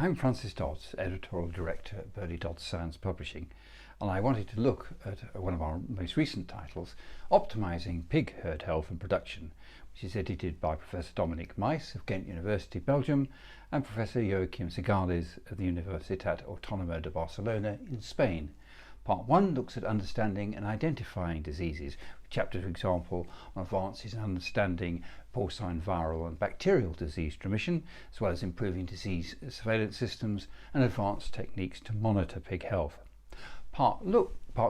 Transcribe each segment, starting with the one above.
I'm Francis Dodds, Editorial Director at Burley Dodds Science Publishing, and I wanted to look at one of our most recent titles, Optimising Pig Herd Health and Production, which is edited by Professor Dominic Meijs of Ghent University, Belgium, and Professor Joachim Segales of the Universitat Autónoma de Barcelona in Spain. Part 1 looks at understanding and identifying diseases, with chapters, for example, on advances in understanding porcine viral and bacterial disease transmission, as well as improving disease surveillance systems and advanced techniques to monitor pig health. Part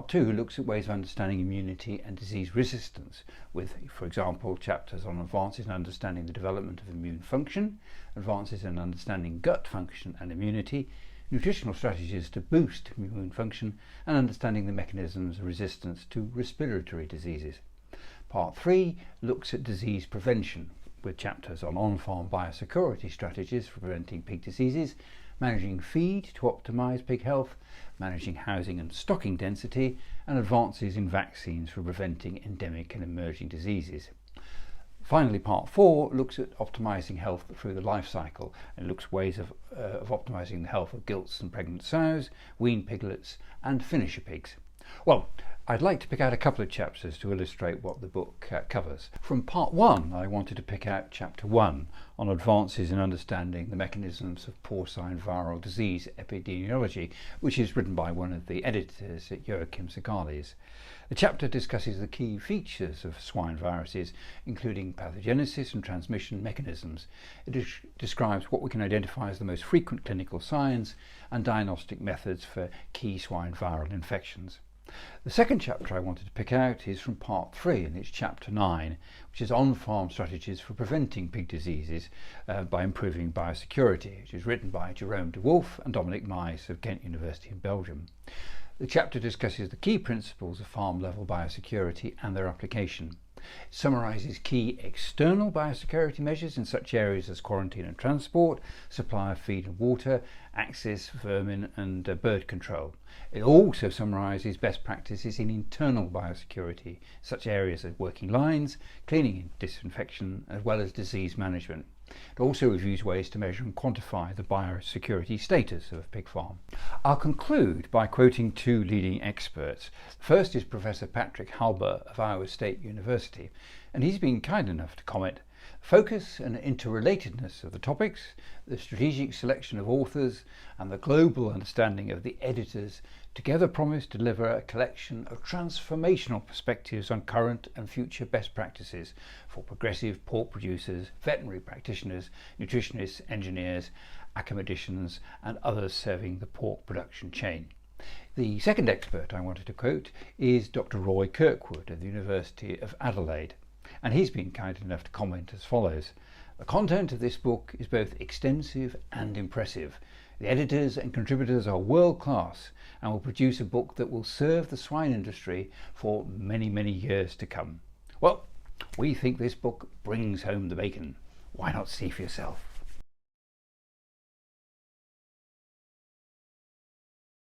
2 looks at ways of understanding immunity and disease resistance, with, for example, chapters on advances in understanding the development of immune function, advances in understanding gut function and immunity, nutritional strategies to boost immune function, and understanding the mechanisms of resistance to respiratory diseases. Part 3 looks at disease prevention, with chapters on-farm biosecurity strategies for preventing pig diseases, managing feed to optimise pig health, managing housing and stocking density, and advances in vaccines for preventing endemic and emerging diseases. Finally, Part 4 looks at optimising health through the life cycle and looks ways of optimising the health of gilts and pregnant sows, weaned piglets and finisher pigs. Well, I'd like to pick out a couple of chapters to illustrate what the book covers. From Part 1, I wanted to pick out Chapter 1 on advances in understanding the mechanisms of porcine viral disease epidemiology, which is written by one of the editors, Joachim Segales. The chapter discusses the key features of swine viruses, including pathogenesis and transmission mechanisms. It describes what we can identify as the most frequent clinical signs and diagnostic methods for key swine viral infections. The second chapter I wanted to pick out is from Part 3, and it's Chapter 9, which is on-farm strategies for preventing pig diseases by improving biosecurity, which is written by Jerome de Wolf and Dominic Meijs of Ghent University in Belgium. The chapter discusses the key principles of farm-level biosecurity and their application. It summarises key external biosecurity measures in such areas as quarantine and transport, supply of feed and water, access, vermin and bird control. It also summarises best practices in internal biosecurity, such areas as working lines, cleaning and disinfection, as well as disease management. It also reviews ways to measure and quantify the biosecurity status of a pig farm. I'll conclude by quoting two leading experts. First is Professor Patrick Halber of Iowa State University, and he's been kind enough to comment: focus and interrelatedness of the topics, the strategic selection of authors, and the global understanding of the editors together promise to deliver a collection of transformational perspectives on current and future best practices for progressive pork producers, veterinary practitioners, nutritionists, engineers, academicians, and others serving the pork production chain. The second expert I wanted to quote is Dr. Roy Kirkwood of the University of Adelaide, and he's been kind enough to comment as follows: the content of this book is both extensive and impressive. The editors and contributors are world class and will produce a book that will serve the swine industry for many, many years to come. Well, we think this book brings home the bacon. Why not see for yourself?